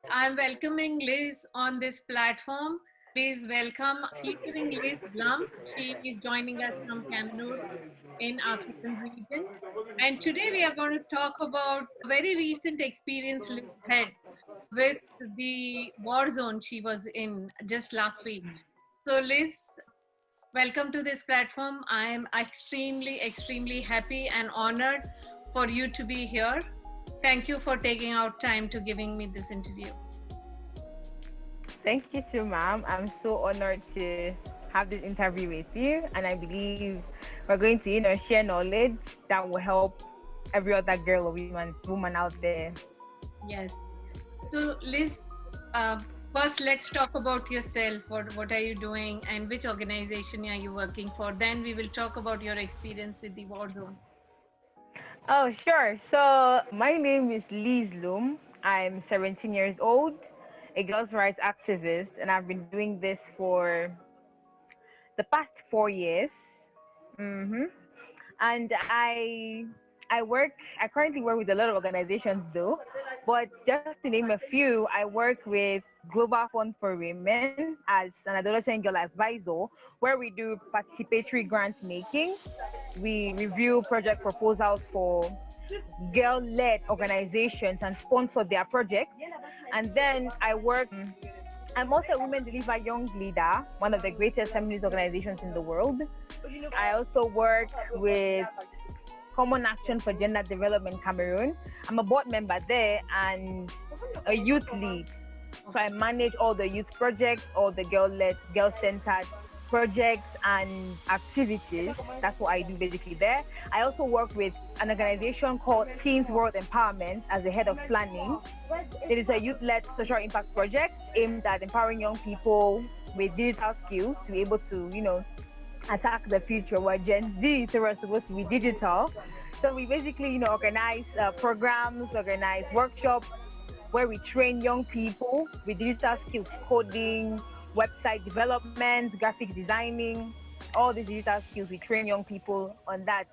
I'm welcoming Liz on this platform. Please welcome featuring Liz Blum. She is joining us from Cameroon in African region. And today we are going to talk about a very recent experience Liz had with the war zone she was in just last week. So Liz, welcome to this platform. I am extremely happy and honored for you to be here. Thank you for taking out time to giving me this interview. Thank you too, ma'am. I'm so honored to have this interview with you, and I believe we're going to, share knowledge that will help every other girl or woman out there. Yes. So, Liz, uh, first let's talk about yourself. What are you doing, and which organization are you working for? Then we will talk about your experience with the war zone. Oh, sure. So my name is Liz Loom. I'm 17 years old, a girls' rights activist, and I've been doing this for the past 4 years. hmm and I currently work with a lot of organizations though, but just to name a few, I work with Global Fund for Women as an adolescent girl advisor, where we do participatory grant making. We review project proposals for girl-led organizations and sponsor their projects. And then I'm also a Women Deliver Young Leader, one of the greatest feminist organizations in the world. I also work with Common Action for Gender Development Cameroon. I'm a board member there and a youth lead. So I manage all the youth projects, all the girl-led, girl-centered projects and activities. That's what I do basically there. I also work with an organization called Teens World Empowerment as the head of planning. It is a youth-led social impact project aimed at empowering young people with digital skills to be able to, attack the future. We're Gen Z, so we're supposed to be digital. So we basically, organize programs, organize workshops where we train young people with digital skills, coding, website development, graphics designing, all these digital skills. We train young people on that.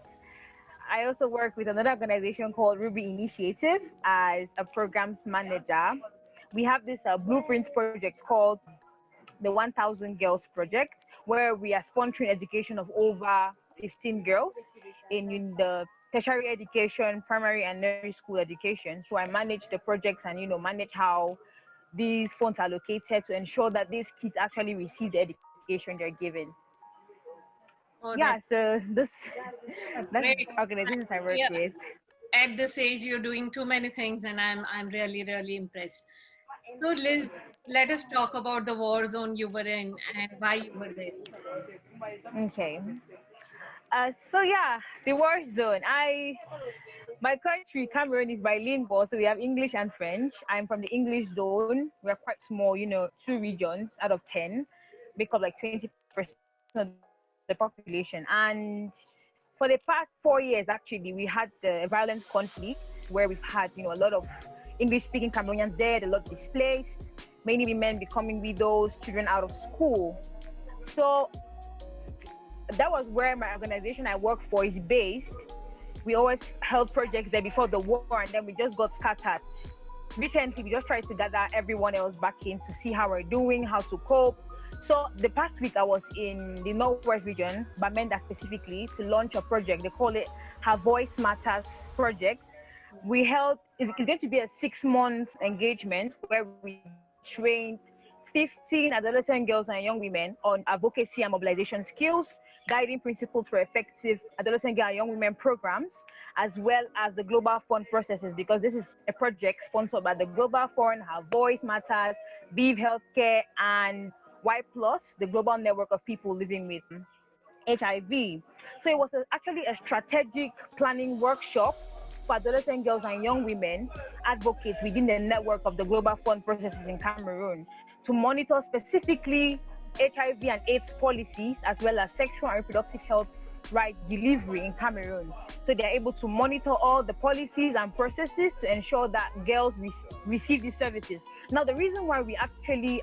I also work with another organization called Ruby Initiative as a programs manager. We have this blueprints project called the 1000 Girls Project, where we are sponsoring education of over 15 girls in the tertiary education, primary and nursery school education. So I manage the projects and manage how these funds are allocated to ensure that these kids actually receive the education they're given. Oh, Yeah, so this that's that's great. the organizations I work Yeah, with. at this age, you're doing too many things, and I'm really impressed. So, Liz, let us talk about the war zone you were in and why you were there. Okay. So yeah, the war zone. My country, Cameroon, is bilingual, so we have English and French. I'm from the English zone. We're quite small, two regions out of 10 make up like 20% of the population. And for the past 4 years, actually, we had the violent conflict where we've had, a lot of English-speaking Cameroonians dead, a lot displaced, many women becoming widows, children out of school. So that was where my organization I work for is based. We always held projects there before the war, and then we just got scattered. Recently, we just tried to gather everyone else back in to see how we're doing, how to cope. So the past week, I was in the Northwest region, Bamenda specifically, to launch a project. They call it Her Voice Matters Project. We held, it's going to be a 6-month engagement where we trained 15 adolescent girls and young women on advocacy and mobilization skills, guiding principles for effective adolescent girl and young women programs, as well as the Global Fund processes, because this is a project sponsored by the Global Fund, Her Voice Matters, Vive Healthcare, and Y Plus, the global network of people living with HIV. So it was actually a strategic planning workshop for adolescent girls and young women advocates within the network of the Global Fund processes in Cameroon to monitor specifically HIV and AIDS policies, as well as sexual and reproductive health rights delivery in Cameroon. So they're able to monitor all the policies and processes to ensure that girls receive these services. Now, the reason why we actually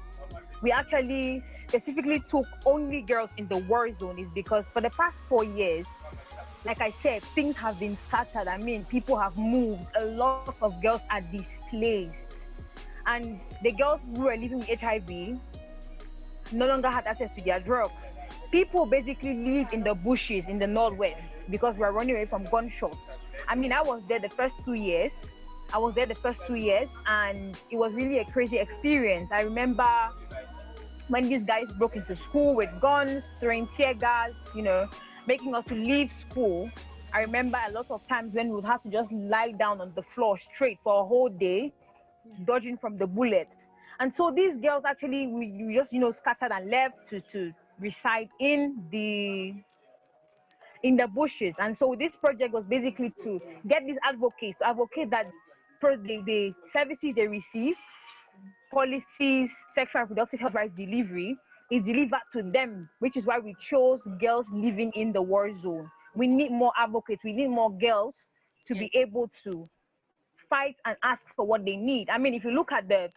specifically took only girls in the war zone is because for the past 4 years, like I said, things have been scattered. I mean, people have moved. A lot of girls are displaced. And the girls who were living with HIV no longer had access to their drugs. People basically live in the bushes in the northwest because we're running away from gunshots. I mean, I was there the first 2 years. And it was really a crazy experience. I remember when these guys broke into school with guns, throwing tear gas, making us to leave school. I remember a lot of times when we would have to just lie down on the floor straight for a whole day, dodging from the bullets. And so these girls actually, we just, scattered and left to reside in the bushes. And so this project was basically to get these advocates to advocate that the services they receive, policies, sexual and reproductive health rights delivery, is delivered to them, which is why we chose girls living in the war zone. We need more advocates. We need more girls to be able to fight and ask for what they need. I mean, if you look at the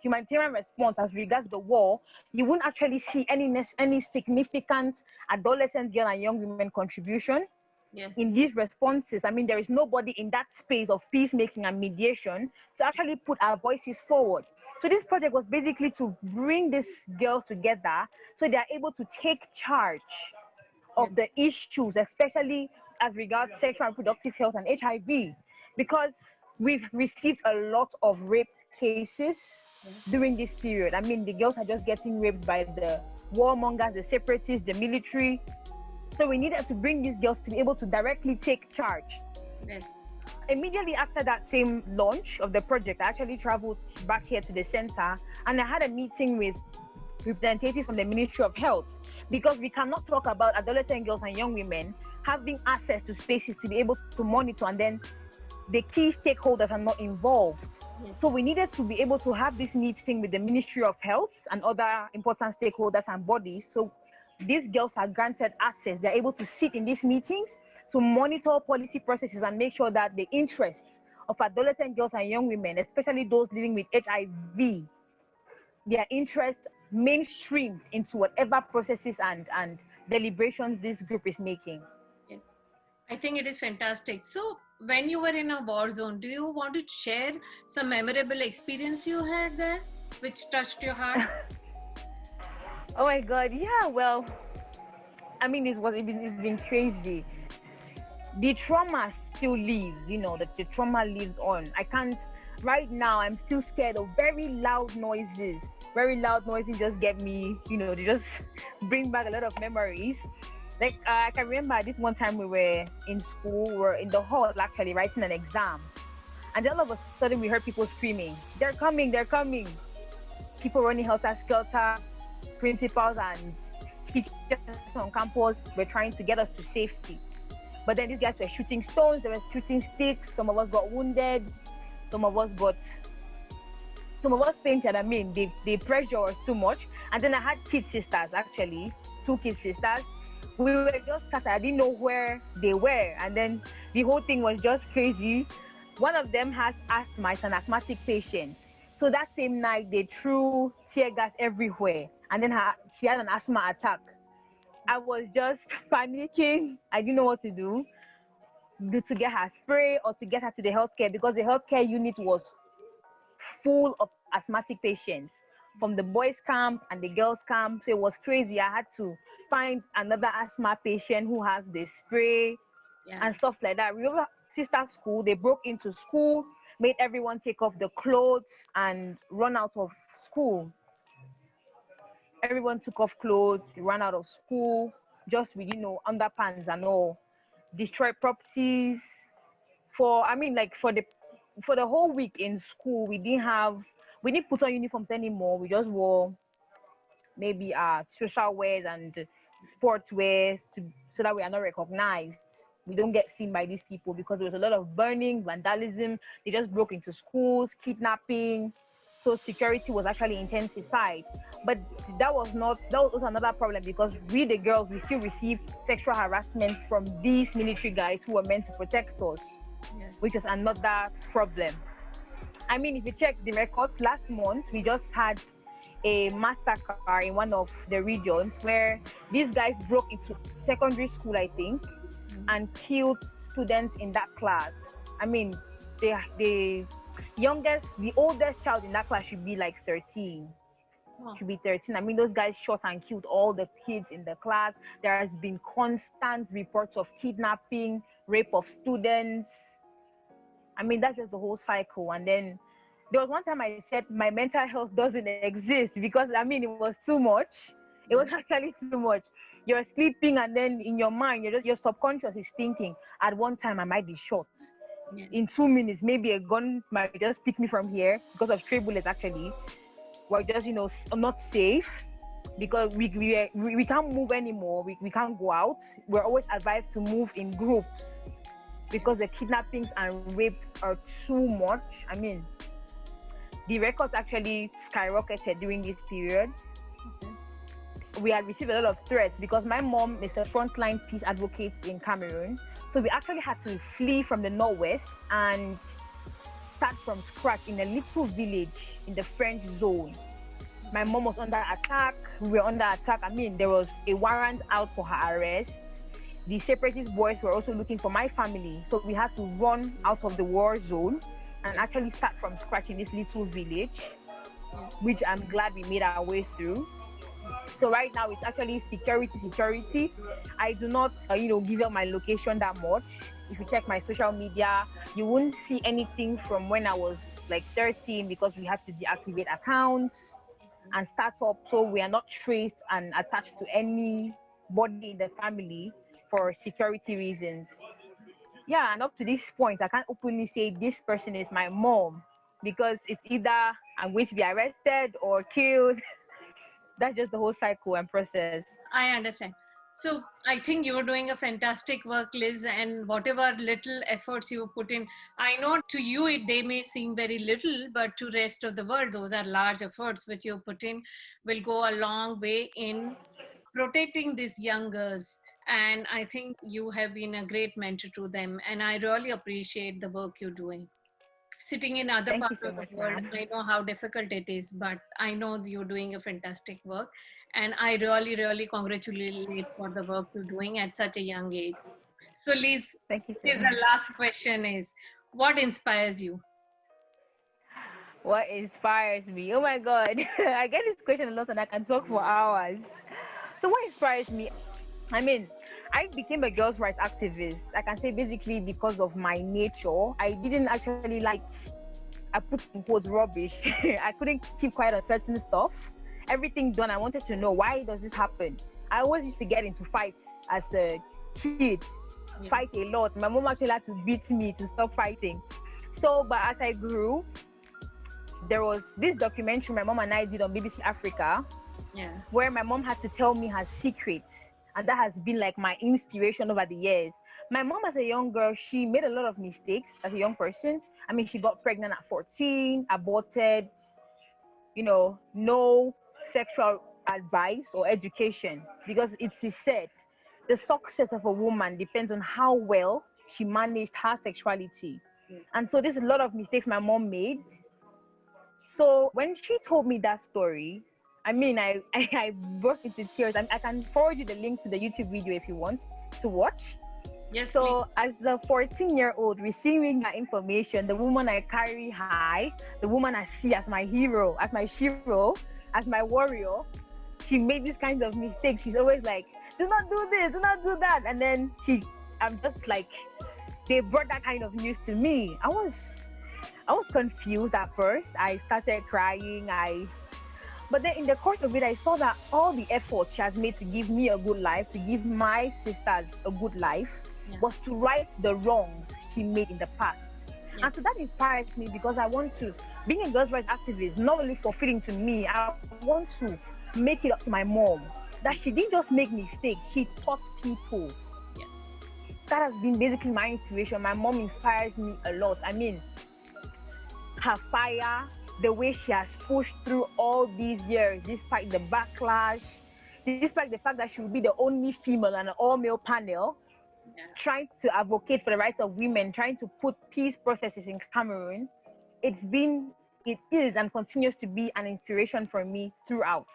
humanitarian response as regards the war, you won't actually see any significant adolescent girl and young women contribution in these responses. I mean, there is nobody in that space of peacemaking and mediation to actually put our voices forward. So this project was basically to bring these girls together so they are able to take charge of the issues, especially as regards sexual and reproductive health and HIV, because we've received a lot of rape cases during this period. I mean, the girls are just getting raped by the warmongers, the separatists, the military. So we needed to bring these girls to be able to directly take charge. Yes. Immediately after that same launch of the project, I actually traveled back here to the center and I had a meeting with representatives from the Ministry of Health, because we cannot talk about adolescent girls and young women having access to spaces to be able to monitor and then the key stakeholders are not involved. Yes. So we needed to be able to have this meeting with the Ministry of Health and other important stakeholders and bodies. So these girls are granted access. They're able to sit in these meetings to monitor policy processes and make sure that the interests of adolescent girls and young women, especially those living with HIV, their interests mainstreamed into whatever processes and deliberations this group is making. Yes, I think it is fantastic. So when you were in a war zone, do you want to share some memorable experience you had there which touched your heart? Oh my God, yeah, well, I mean, it's been crazy. The trauma still lives, the trauma lives on. Right now, I'm still scared of very loud noises. Very loud noises just get me, they just bring back a lot of memories. Like, I can remember this one time we were in school, we were in the hall actually writing an exam. And then all of a sudden we heard people screaming, they're coming. People running helter-skelter, principals and teachers on campus were trying to get us to safety. But then these guys were shooting stones, they were shooting sticks, some of us got wounded, some of us fainted. I mean, the pressure was too much. And then I had kid sisters, actually, 2 kid sisters. We were just scattered. I didn't know where they were. And then the whole thing was just crazy. One of them has asthma, it's an asthmatic patient. So that same night, they threw tear gas everywhere. And then she had an asthma attack. I was just panicking. I didn't know what to do to get her spray or to get her to the healthcare, because the healthcare unit was full of asthmatic patients from the boys' camp and the girls' camp. So it was crazy. I had to find another asthma patient who has the spray and stuff like that. Remember, sister school, they broke into school, made everyone take off the clothes and run out of school. Everyone took off clothes, ran out of school, just with, underpants and all. Destroyed properties. For the whole week in school, we didn't put on uniforms anymore. We just wore maybe social wears and sports wears so that we are not recognized. We don't get seen by these people, because there was a lot of burning, vandalism. They just broke into schools, kidnapping. So security was actually intensified. But that was also another problem, because we, the girls, we still received sexual harassment from these military guys who were meant to protect us, which is another problem. I mean, if you check the records, last month, we just had a massacre in one of the regions where these guys broke into secondary school, I think, and killed students in that class. I mean, they The oldest child in that class should be like 13. Oh, Should be 13. I mean, those guys shot and killed all the kids in the class. There has been constant reports of kidnapping, rape of students. I mean, that's just the whole cycle. And then there was one time I said my mental health doesn't exist because I mean, it was too much. It was yeah, actually too much. You're sleeping, and then in your mind, your subconscious is thinking, at one time I might be shot. yeah, In 2 minutes, maybe a gun might just pick me from here because of stray bullets. Actually, we're just not safe because we can't move anymore. We can't go out. We're always advised to move in groups because the kidnappings and rapes are too much. I mean, the records actually skyrocketed during this period. okay, We had received a lot of threats because my mom is a frontline peace advocate in Cameroon. So we actually had to flee from the northwest and start from scratch in a little village in the French zone. My mom was under attack. We were under attack. I mean, there was a warrant out for her arrest. The separatist boys were also looking for my family. So we had to run out of the war zone and actually start from scratch in this little village, yeah, which I'm glad we made our way through. So right now it's actually security. I do not, give out my location that much. If you check my social media, you won't see anything from when I was like 13 because we have to deactivate accounts and start up. So we are not traced and attached to anybody in the family for security reasons. Yeah, and up to this point, I can't openly say this person is my mom because it's either I'm going to be arrested or killed. That's just the whole cycle and process. I understand. So I think you're doing a fantastic work, Liz, and whatever little efforts you put in, I know to you they may seem very little, but to rest of the world, those are large efforts which you put in will go a long way in protecting these young girls. And I think you have been a great mentor to them, and I really appreciate the work you're doing. Sitting in other Thank you parts so of the much, world, ma'am. I know how difficult it is, but I know you're doing a fantastic work, and I really, really congratulate for the work you're doing at such a young age. So, Liz, Thank you so this is the much. last question: is what inspires you? What inspires me? Oh my God. I get this question a lot and I can talk for hours. So, what inspires me? I mean, I became a girls' rights activist. I can say basically because of my nature. I didn't actually like, I put in quotes, rubbish. I couldn't keep quiet on certain stuff. Everything done, I wanted to know why does this happen. I always used to get into fights as a kid, Yeah, fight a lot. My mom actually had to beat me to stop fighting. So, but as I grew, there was this documentary my mom and I did on BBC Africa yeah, where my mom had to tell me her secrets. And that has been like my inspiration over the years. My mom, as a young girl, she made a lot of mistakes as a young person. I mean, she got pregnant at 14, aborted, no sexual advice or education because it is said the success of a woman depends on how well she managed her sexuality. yeah, And so there's a lot of mistakes my mom made. So when she told me that story, I mean, I burst into tears. I can forward you the link to the YouTube video if you want to watch. yes, please. So as the 14-year-old receiving that information, the woman I carry high, the woman I see as my hero, as my shiro, as my warrior, she made these kinds of mistakes. She's always like, do not do this, do not do that. And then I'm just like, they brought that kind of news to me. I was confused at first. I started crying. But then in the course of it, I saw that all the effort she has made to give me a good life, to give my sisters a good life, Yeah, was to right the wrongs she made in the past. yeah, And so that inspires me because I want to, being a girls' rights activist, not only fulfilling to me, I want to make it up to my mom that she didn't just make mistakes, she taught people. yeah, That has been basically my inspiration. My mom inspires me a lot. I mean, her fire, the way she has pushed through all these years, despite the backlash, despite the fact that she will be the only female on an all-male panel, yeah. trying to advocate for the rights of women, trying to put peace processes in Cameroon. It is, and continues to be an inspiration for me throughout.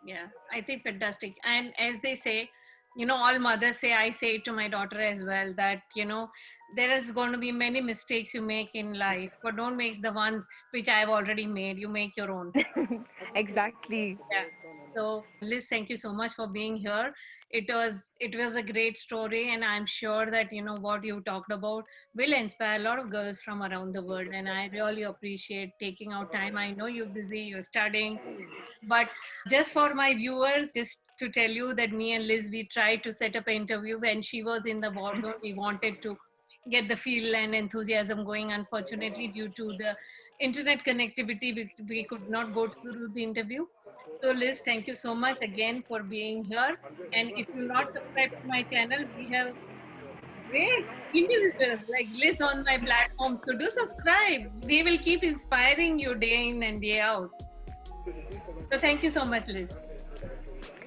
Yeah, I think fantastic. And as they say, all mothers say, I say it to my daughter as well, that, there is going to be many mistakes you make in life, but don't make the ones which I've already made. You make your own. Exactly. Yeah. So Liz, thank you so much for being here. It was a great story, and I'm sure that what you talked about will inspire a lot of girls from around the world. And I really appreciate taking out time. I know you're busy, you're studying, but just for my viewers, just to tell you that me and Liz, we tried to set up an interview when she was in the war zone. We wanted to get the feel and enthusiasm going. Unfortunately, due to the internet connectivity, we could not go through the interview. So Liz, thank you so much again for being here. And if you're not subscribed to my channel, we have great individuals like Liz on my platform. So do subscribe. They will keep inspiring you day in and day out. So thank you so much, Liz.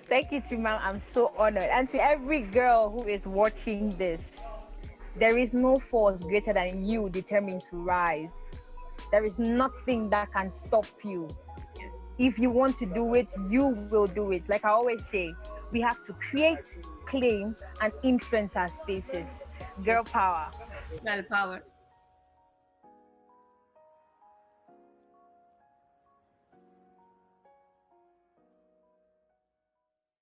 Thank you, Timam. I'm so honored. And to every girl who is watching this, there is no force greater than you determined to rise. There is nothing that can stop you. Yes. If you want to do it, you will do it. Like I always say, we have to create, claim, and influence our spaces. Girl power. Well, power.